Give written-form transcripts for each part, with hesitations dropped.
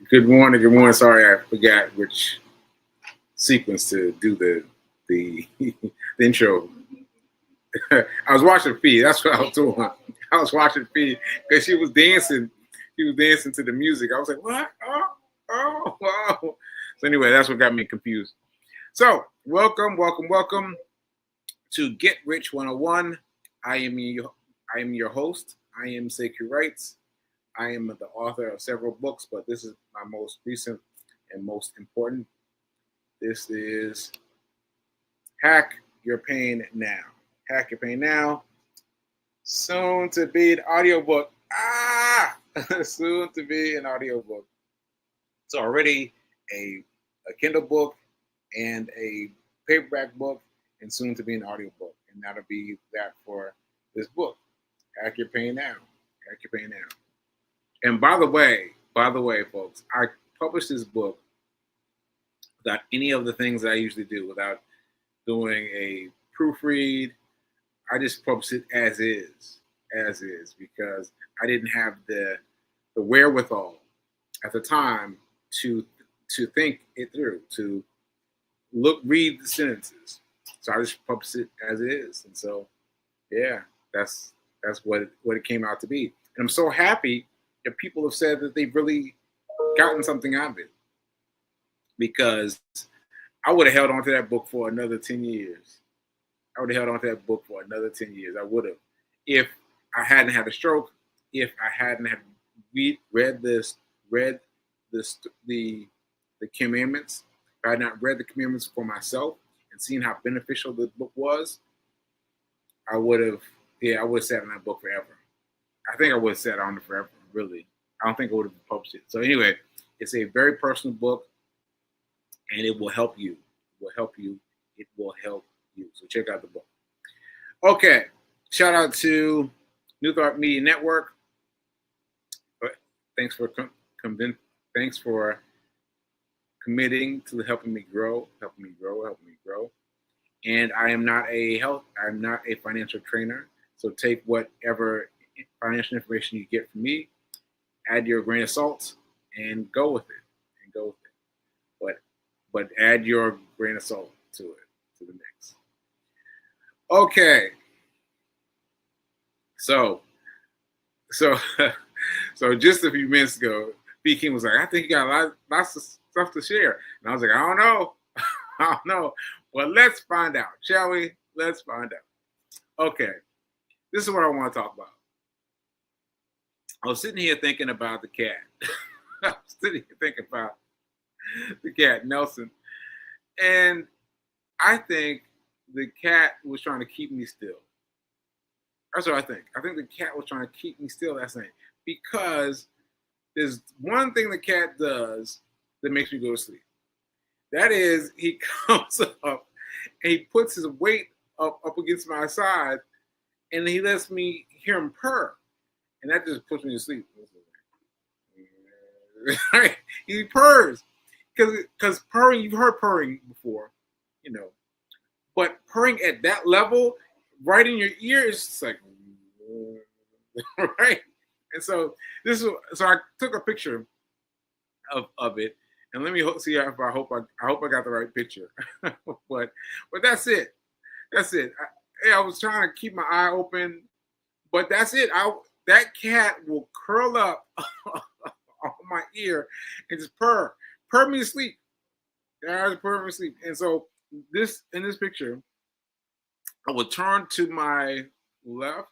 Good morning. Good morning. Sorry, I forgot which sequence to do the the intro. I was watching feed. That's what I was doing. I was watching feed because she was dancing. She was dancing to the music. I was like, what? Oh. So anyway, that's what got me confused. So welcome to Get Rich 101. I am your host. I am Sekou Writes. I am the author of several books, but this is my most recent and most important. This is Hack Your Pain Now. Hack Your Pain Now. Soon to be an audiobook. Soon to be an audiobook. It's already a Kindle book and a paperback book, and soon to be an audiobook. And that'll be that for this book. Hack Your Pain Now. Hack Your Pain Now. And by the way, folks, I published this book without any of the things that I usually do, without doing a proofread. I just published it as is, because I didn't have the wherewithal at the time to think it through, to read the sentences. So I just published it as it is, and so yeah, that's what it came out to be. And I'm so happy that people have said that they've really gotten something out of it, because I would have held on to that book for another 10 years. I would have held on to that book for another 10 years. I would have, if I hadn't had a stroke, if I hadn't had read the commandments, if I had not read the commandments for myself and seen how beneficial the book was, I would have sat on that book forever. I think I would have sat on it forever, really. I don't think I would have published it. So anyway, it's a very personal book, and it will help you. It will help you. It will help you. So check out the book. Okay. Shout out to New Thought Media Network. Thanks for committing to helping me grow. And I'm not a financial trainer. So take whatever financial information you get from me, add your grain of salt, and go with it. But add your grain of salt to the mix. Okay. So just a few minutes ago, B. King was like, I think you got lots of stuff to share. And I was like, I don't know. Well, let's find out, shall we? Let's find out. Okay. This is what I want to talk about. I was sitting here thinking about the cat. I was sitting here thinking about the cat, Nelson. And I think the cat was trying to keep me still. That's what I think. I think the cat was trying to keep me still that night, because there's one thing the cat does that makes me go to sleep. That is, he comes up and he puts his weight up against my side, and he lets me hear him purr. And that just puts me to sleep. He purrs. Because purring, you've heard purring before, but purring at that level, right in your ear, is just like, right? And so I took a picture of it, and let me see if I hope I got the right picture. but that's it. I was trying to keep my eye open, but that's it. That cat will curl up on my ear and just purr me to sleep. Purr me to sleep. And so in this picture, I will turn to my left.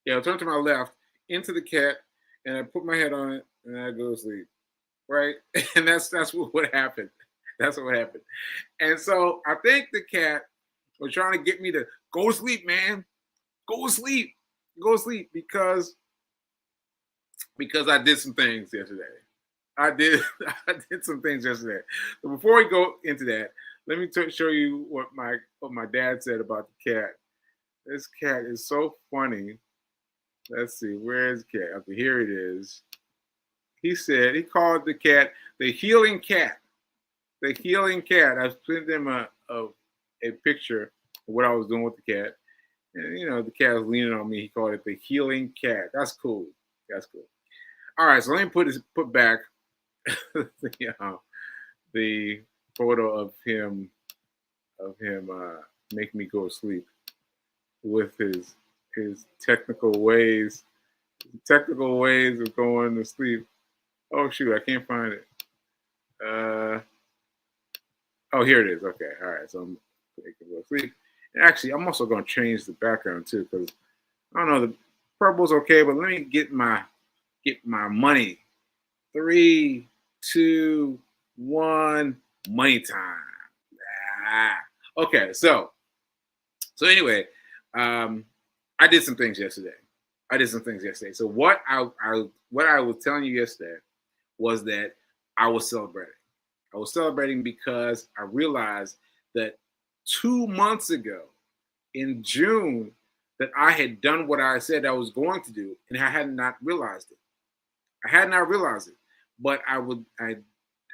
Yeah, I'll turn to my left into the cat, and I put my head on it, and I go to sleep. Right? And that's what happened. That's what happened. And so I think the cat was trying to get me to go to sleep, man. Go to sleep, because I did some things yesterday. I did some things yesterday. So before we go into that, let me show you what my dad said about the cat. This cat is so funny. Let's see, where's the cat? Okay, here it is. He called the cat the healing cat. The healing cat. I sent him a picture of what I was doing with the cat. And, the cat was leaning on me. He called it the healing cat. That's cool. All right, so let me put back the photo of him make me go to sleep with his technical ways of going to sleep. Oh shoot, I can't find it. Oh, here it is. Okay, all right. So I'm going to go to sleep. And actually, I'm also going to change the background too, because I don't know, the purple's okay, but let me get my money. 3, 2, 1, money time. Okay, so anyway, I did some things yesterday. So what I was telling you yesterday was that I was celebrating. I was celebrating because I realized that 2 months ago in June that I had done what I said I was going to do, and I had not realized it. But I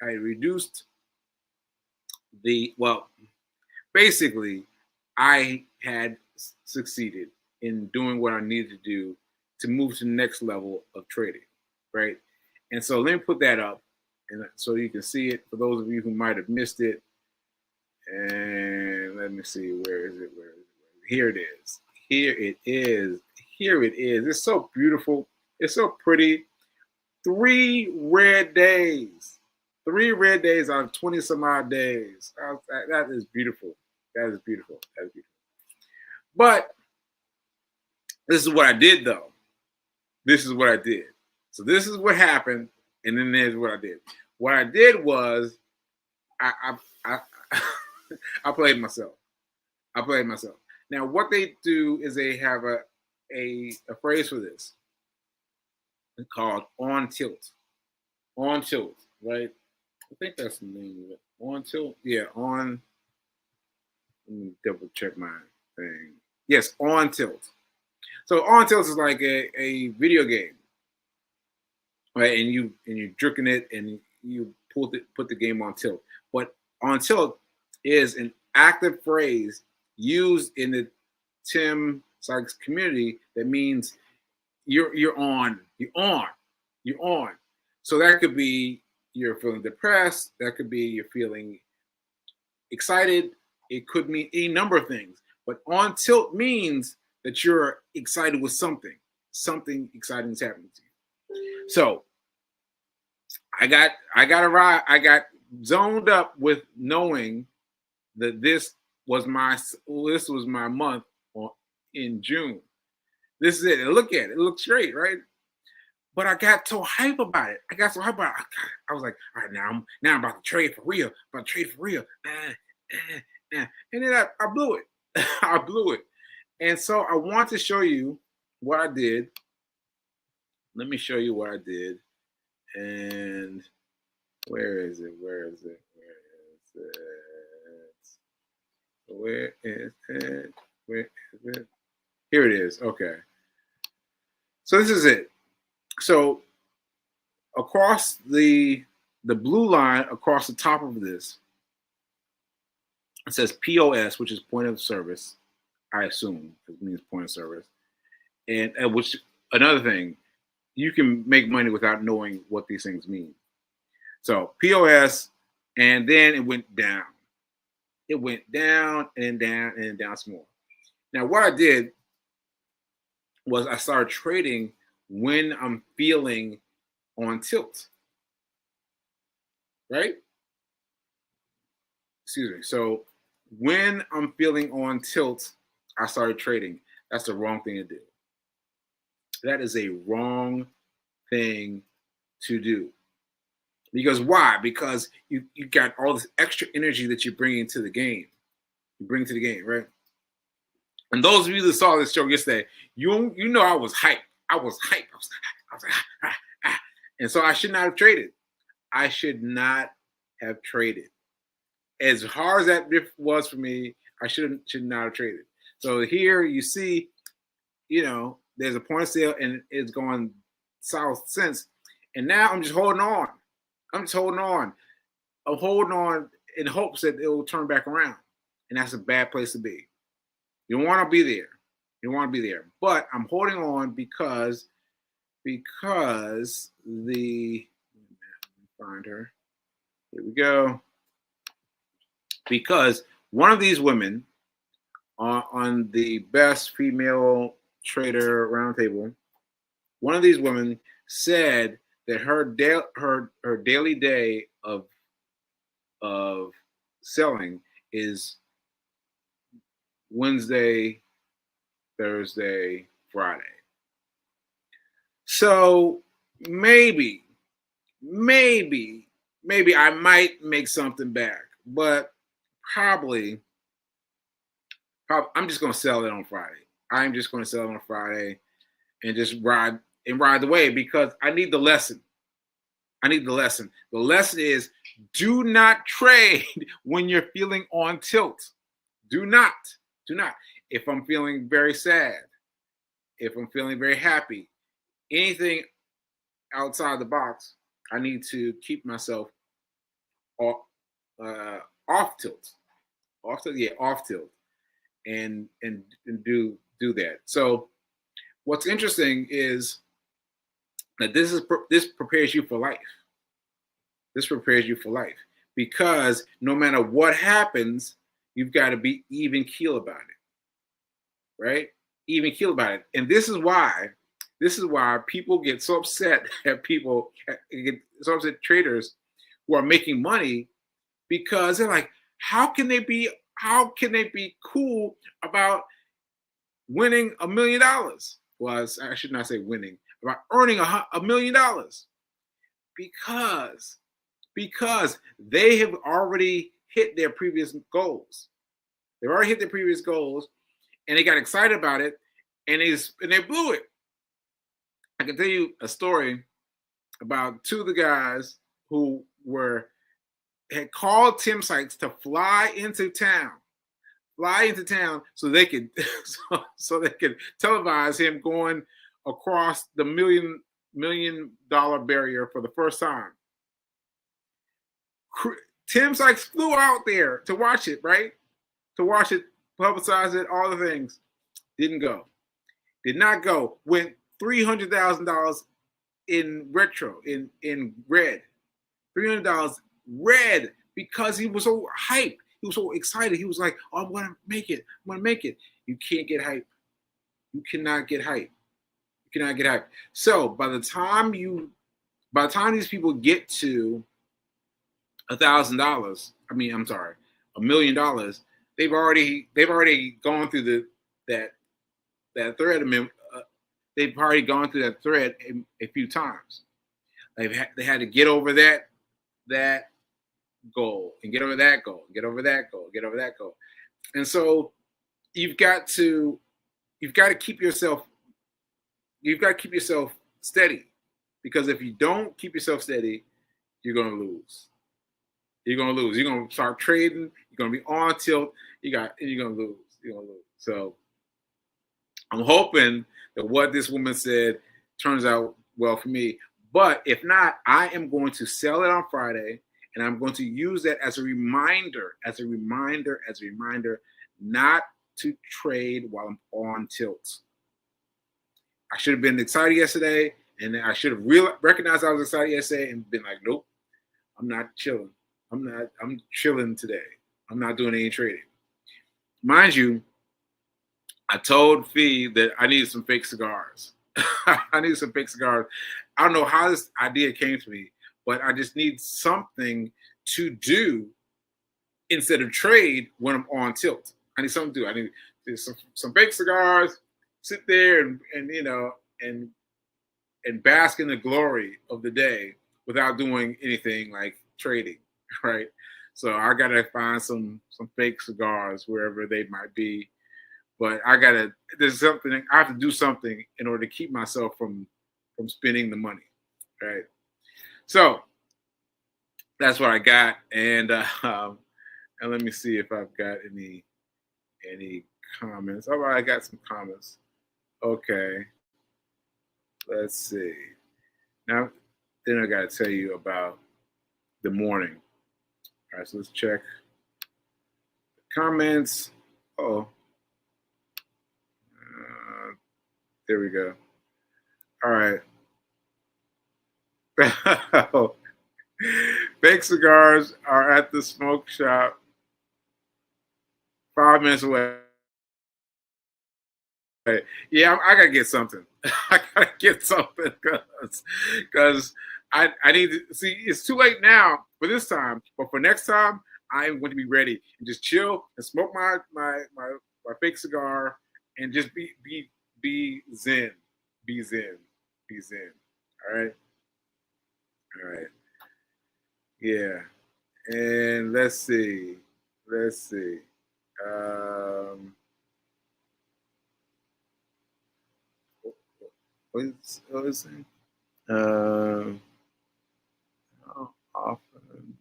reduced basically I had succeeded in doing what I needed to do to move to the next level of trading, right? And so let me put that up, and so you can see it for those of you who might have missed it. And let me see, where is it? Here it is. It's so beautiful. It's so pretty. 3 red days. 3 red days out of 20 some odd days. That is beautiful. But this is what I did, though. So this is what happened, and then there's what I did. What I did was I I played myself. Now, what they do is they have a phrase for this. It's called on tilt. On tilt, right? I think that's the name of it. On tilt? Yeah, on. Let me double check my thing. Yes, on tilt. So on tilt is like a video game, right? And you're jerking it and you put the game on tilt. But on tilt is an active phrase used in the Tim Sykes community that means you're on. So that could be you're feeling depressed. That could be you're feeling excited. It could mean a number of things. But on tilt means that you're excited with something. Something exciting is happening to you. So I got zoned up with knowing that this was my month in June. This is it. And look at it. It looks great, right? But I got so hype about it. I was like, all right, now I'm about to trade for real. And then I blew it. I blew it. And so I want to show you what I did. Let me show you what I did. And where is it? Here it is. Okay. So this is it. So across the blue line across the top of this, it says POS, which is point of service. I assume it means point of service. And which another thing, you can make money without knowing what these things mean. So POS, and then it went down. It went down and down and down some more. Now what I did was I started trading when I'm feeling on tilt, right? Excuse me. So when I'm feeling on tilt, I started trading. That's the wrong thing to do. That is a wrong thing to do. Because why? Because you got all this extra energy that you bring into the game. You bring to the game, right? And those of you that saw this show yesterday, you know I was hyped. I was like, and so I should not have traded. I should not have traded. As hard as that was for me, I should not have traded. So here you see, there's a point of sale and it's going south since. And now I'm just holding on. I'm holding on in hopes that it will turn back around. And that's a bad place to be. You don't want to be there. But I'm holding on because the Find her. Here we go. Because one of these women on the best female trader roundtable, one of these women said that her daily day of selling is Wednesday, Thursday, Friday. So maybe I might make something back, but probably I'm just going to sell it on Friday. I'm just going to sell it on Friday and just ride the wave because I need the lesson. I need the lesson. The lesson is do not trade when you're feeling on tilt. Do not. If I'm feeling very sad, if I'm feeling very happy, anything outside the box, I need to keep myself off tilt. Off tilt. And do that. So what's interesting is that this prepares you for life. This prepares you for life because no matter what happens, you've got to be even keel about it, right? Even keel about it. And this is why people get so upset at traders who are making money because they're like, how can they be cool about winning $1 million? Well, I should not say winning, about earning $1 million because they have already hit their previous goals. They've already hit their previous goals, and they got excited about it, and they blew it. I can tell you a story about two of the guys who had called Tim Sykes to fly into town so they could so they could televise him going across the $1 million barrier for the first time. Tim Sykes flew out there to watch it, right? To watch it, publicize it, all the things. Did not go. Went $300,000 in retro, in red. $300 red because he was so hyped. He was so excited. He was like, oh, I'm going to make it. You can't get hype. You cannot get hype. So by the time these people get to $1,000, $1 million, they've already gone through that thread. They've already gone through that thread a few times. They had to get over that goal and get over that goal, get over that goal. And so you've got to keep yourself steady, because if you don't keep yourself steady, you're going to lose. You're going to start trading. You're going to be on tilt. You're going to lose. So I'm hoping that what this woman said turns out well for me. But if not, I am going to sell it on Friday, and I'm going to use that as a reminder, not to trade while I'm on tilt. I should have been excited yesterday, and I should have recognized I was excited yesterday and been like, nope, I'm not chilling. I'm chilling today. I'm not doing any trading. Mind you, I told Fee that I needed some fake cigars. I don't know how this idea came to me, but I just need something to do instead of trade when I'm on tilt. I need something to do. I need some fake cigars, sit there and bask in the glory of the day without doing anything like trading, right? So I gotta find some fake cigars wherever they might be. But I have to do something in order to keep myself from spending the money, right? So that's what I got, and let me see if I've got any comments. All right, I got some comments. Okay, let's see. Now, then I got to tell you about the morning. All right, so let's check the comments. Oh. There we go. All right. Fake cigars are at the smoke shop 5 minutes away. Yeah, I gotta get something. I gotta get something because I need to see. It's too late now for this time, but for next time, I am going to be ready and just chill and smoke my fake cigar and just be zen, be zen, be zen. All right, all right, yeah. And let's see. Um, what is it? Um, how often?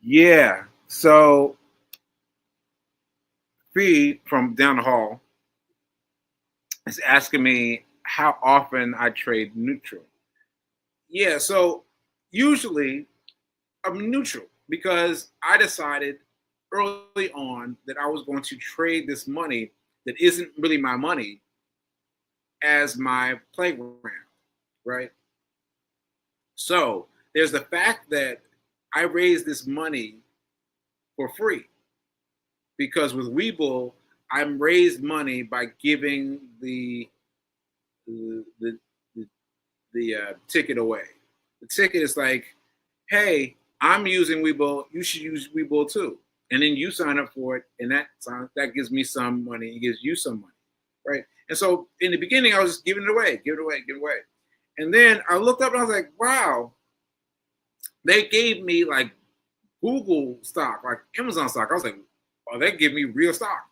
Yeah. So Fee from down the hall is asking me how often I trade neutral. Yeah. So usually I'm neutral because I decided early on that I was going to trade this money that isn't really my money as my playground, right? So there's the fact that I raised this money for free because with Webull, I'm raised money by giving the the, the, the ticket away. The ticket is like, hey, I'm using Webull. You should use Webull too. And then you sign up for it, and that gives me some money. It gives you some money, right? And so in the beginning, I was just giving it away, give it away, give it away. And then I looked up and I was like, wow, they gave me like Google stock, like Amazon stock. I was like, oh, they give me real stock.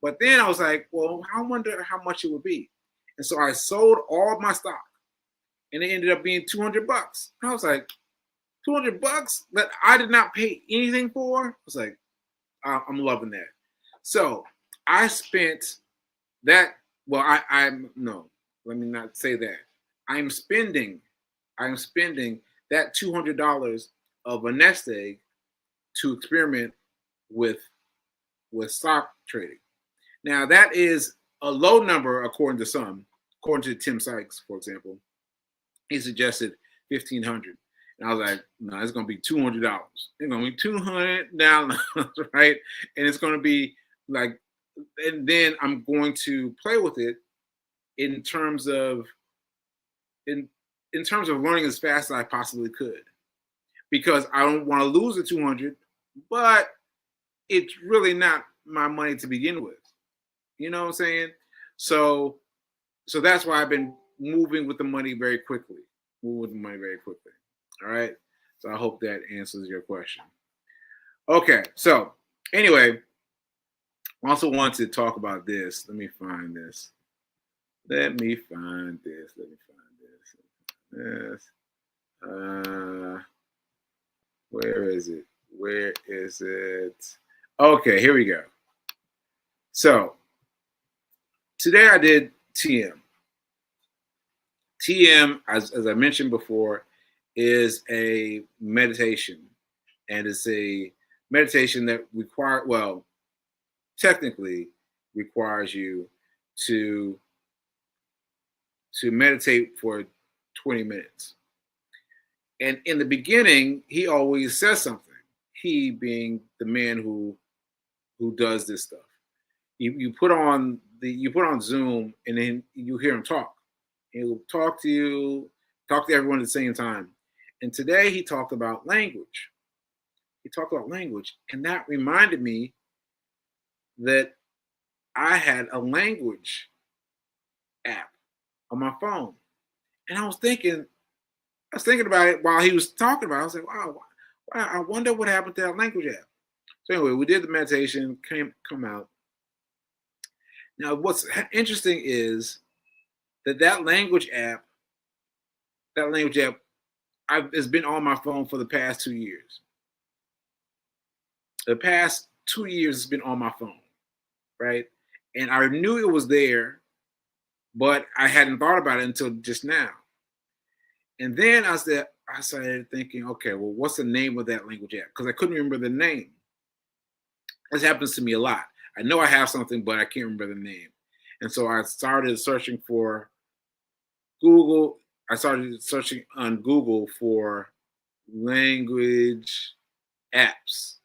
But then I was like, well, I wonder how much it would be. And so I sold all my stock and it ended up being $200. And I was like, $200 that I did not pay anything for? I was like, I'm loving that. So I spent that. Well, I'm no, let me not say that. I'm spending that $200 of a nest egg to experiment with stock trading. Now that is a low number according to some. According to Tim Sykes, for example, he suggested 1,500, and I was like, no, it's going to be $200. It's going to be $200, right? And it's going to be like, and then I'm going to play with it in terms of in terms of learning as fast as I possibly could, because I don't want to lose the 200, but it's really not my money to begin with. You know what I'm saying? So that's why I've been moving with the money very quickly. Move with the money very quickly. All right. So I hope that answers your question. Okay. So anyway, I also want to talk about this. Let me find this. Let me find this. Let me find this. Where is it? Where is it? Okay, here we go. So today I did TM. TM, as I mentioned before, is a meditation, and it's a meditation that technically requires you to meditate for 20 minutes. And in the beginning, he always says something. He being the man who does this stuff. You put on Zoom, and then you hear him talk. He'll talk to you, talk to everyone at the same time. And today he talked about language. And that reminded me that I had a language app on my phone. And I was thinking about it while he was talking about it. I was like, wow, I wonder what happened to that language app. So anyway, we did the meditation, come out. Now, what's interesting is that language app has been on my phone for the past 2 years. The past 2 years it's been on my phone, right? And I knew it was there, but I hadn't thought about it until just now. And then I started thinking, okay, well, what's the name of that language app? Because I couldn't remember the name. This happens to me a lot. I know I have something, but I can't remember the name. And so I started searching for Google. I started searching on Google for language apps,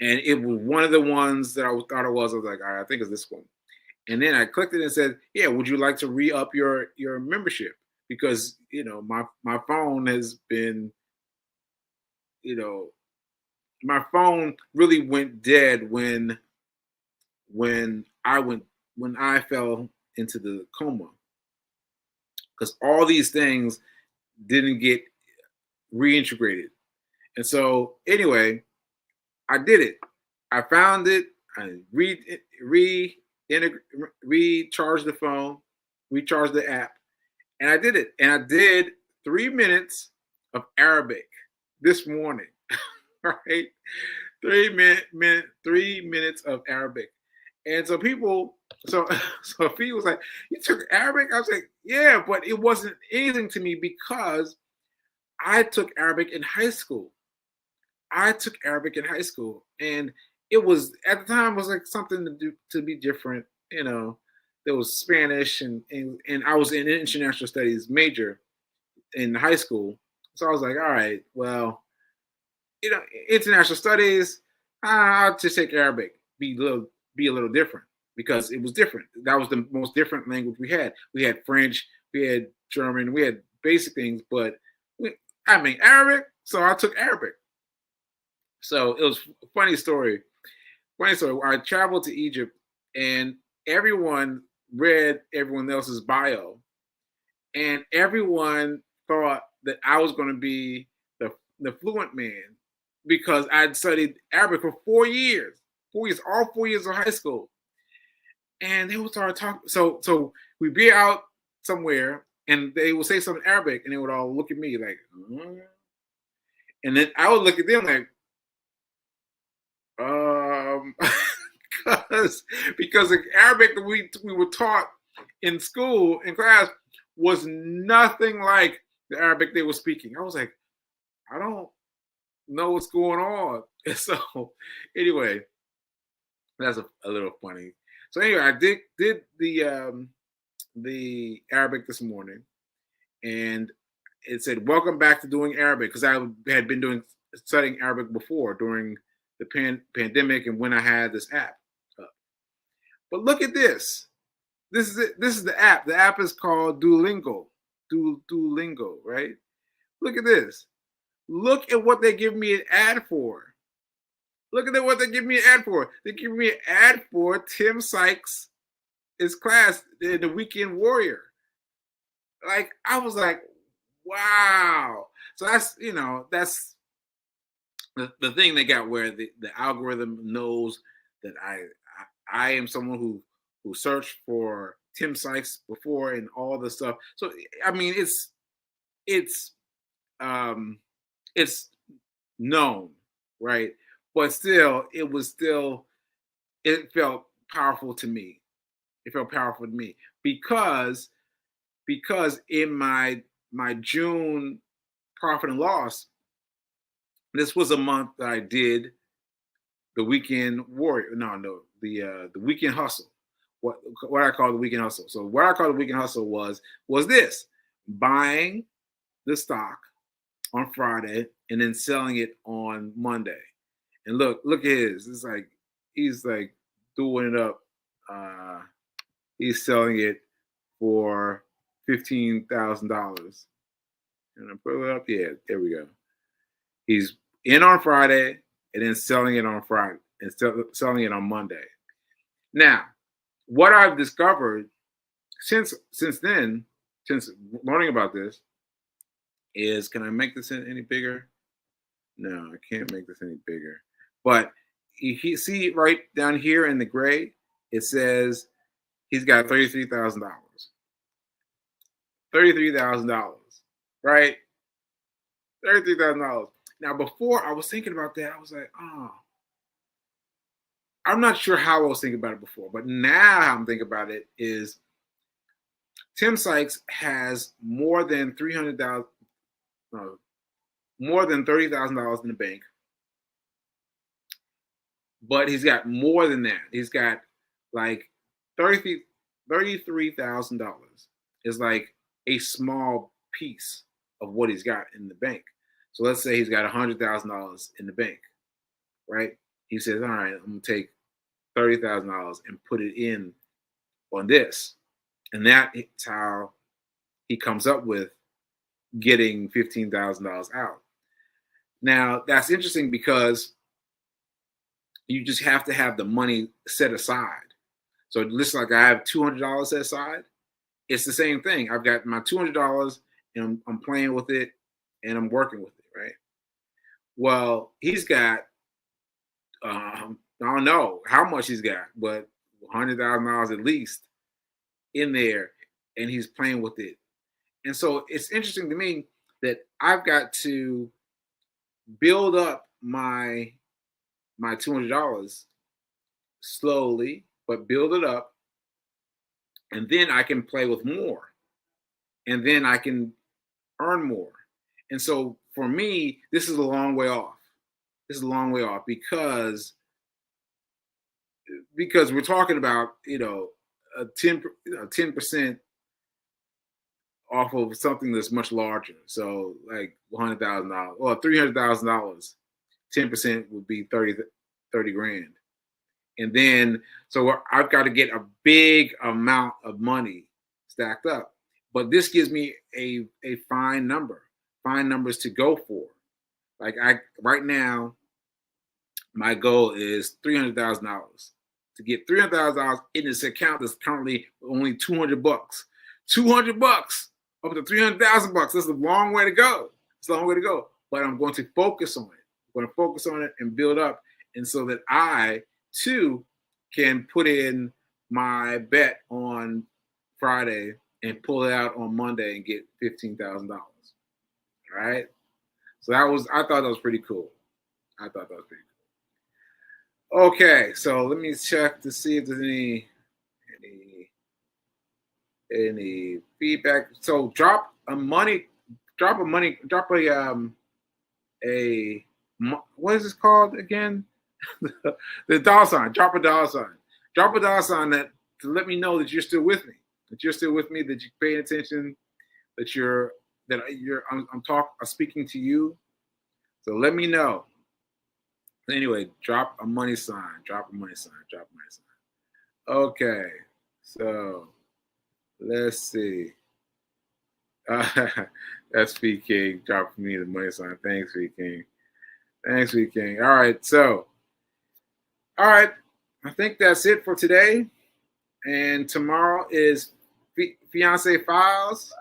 and it was one of the ones that I thought it was. I was like, all right, I think it's this one. And then I clicked it and said, yeah, would you like to re-up your membership? Because my phone has been, my phone really went dead when I went when I fell into the coma, because all these things didn't get reintegrated. And so anyway, I did it. I found it. I recharged the phone, recharged the app, and I did it. And I did 3 minutes of Arabic this morning. Right? 3 minutes of Arabic. And so so people was like, you took Arabic? I was like, yeah, but it wasn't anything to me because I took Arabic in high school. I took Arabic in high school, and it was at the time it was like something to be different. There was Spanish, and I was in international studies major in high school, so I was like, all right, well, international studies, I'll just take Arabic, be a little different because it was different. That was the most different language we had. We had French, we had German, we had basic things, but Arabic. So I took Arabic. So it was a funny story. Funny story. I traveled to Egypt, and everyone read everyone else's bio, and everyone thought that I was going to be the fluent man because I'd studied Arabic for 4 years. 4 years, all 4 years of high school. And they would start talking. So we'd be out somewhere, and they would say something Arabic, and they would all look at me like, and then I would look at them like, because the Arabic that we were taught in school, in class, was nothing like the Arabic they were speaking. I was like, I don't know what's going on. And so anyway, that's a little funny. So anyway, I did the Arabic this morning, and it said, welcome back to doing Arabic, because I had been studying Arabic before during the pandemic and when I had this app up. But look at this. This is it. This is the app. The app is called Duolingo. Duolingo, right? Look at this. Look at what they give me an ad for. Look at what they give me an ad for. They give me an ad for Tim Sykes' class, The Weekend Warrior. Like, I was like, wow. So that's the thing they got, where the algorithm knows that I am someone who searched for Tim Sykes before and all the stuff. So I mean, it's known, right? But still, it felt powerful to me. It felt powerful to me because in my June profit and loss, this was a month that I did the weekend warrior. No, the weekend hustle. What I call the weekend hustle. So what I call the weekend hustle was this: buying the stock on Friday and then selling it on Monday. And look at his. It's like he's like doing it up. He's selling it for $15,000. And I put it up. Yeah, there we go. He's in on Friday and then selling it on Friday and selling it on Monday. Now, what I've discovered since then, since learning about this, is, can I make this any bigger? No, I can't make this any bigger. But you see right down here in the gray, it says he's got $33,000. $33,000, right? $33,000. Now, before I was thinking about that, I was like, oh, I'm not sure how I was thinking about it before, but now how I'm thinking about it is Tim Sykes has more than $30,000 in the bank, but he's got more than that. He's got like $33,000 is like a small piece of what he's got in the bank. So let's say he's got $100,000 in the bank, right? He says, all right, I'm gonna take $30,000 and put it in on this. And that's how he comes up with getting $15,000 out. Now, that's interesting because you just have to have the money set aside. So it looks like I have $200 set aside. It's the same thing. I've got my $200 and I'm playing with it and I'm working with it, right? Well, he's got, I don't know how much he's got, but $100,000 at least in there, and he's playing with it. And so it's interesting to me that I've got to build up my $200 slowly, but build it up, and then I can play with more, and then I can earn more. And so for me, this is a long way off. This is a long way off because we're talking about a 10% off of something that's much larger. So like $100,000 or $300,000, 10% would be 30 grand. And then, so I've got to get a big amount of money stacked up. But this gives me a fine numbers to go for. Like right now, my goal is $300,000 to get $300,000 in this account that's currently only $200. $200 up to $300,000. That's a long way to go. It's a long way to go. But I'm going to focus on it. I'm going to focus on it and build up, and so that I too can put in my bet on Friday and pull it out on Monday and get $15,000. All right. So I thought that was pretty cool. I thought that was pretty cool. Okay, so let me check to see if there's any feedback. So drop a what is this called again? The dollar sign. Drop a dollar sign. Drop a dollar sign that to let me know that you're still with me. That you're still with me. That you're paying attention. I'm speaking to you. So let me know. Anyway, drop a money sign. Drop a money sign. Drop a money sign. Okay, so let's see. That's V King. Drop for me the money sign. Thanks, V King. Thanks, V King. All right, so. All right, I think that's it for today. And tomorrow is Fiance Files.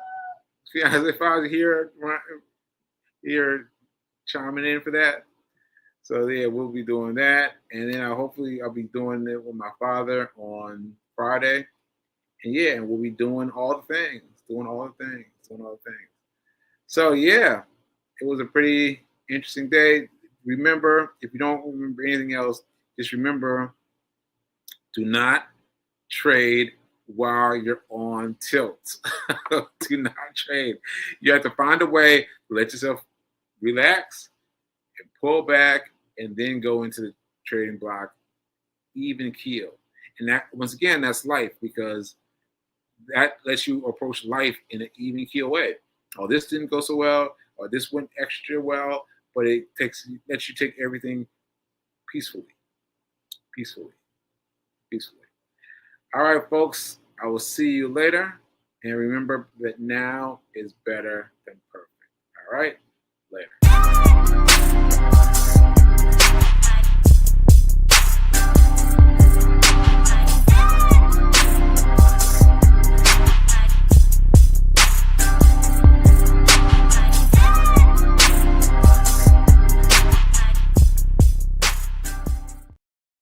Fiance Files here chiming in for that. So yeah, we'll be doing that, and then hopefully I'll be doing it with my father on Friday. And yeah, and we'll be doing all the things. So yeah, it was a pretty interesting day. Remember, if you don't remember anything else, just remember, do not trade while you're on tilt. Do not trade. You have to find a way to let yourself relax and pull back and then go into the trading block even keel. And that, once again, that's life, because that lets you approach life in an even keel way. Oh, this didn't go so well, or this went extra well, but it lets you take everything peacefully. All right, folks, I will see you later. And remember that now is better than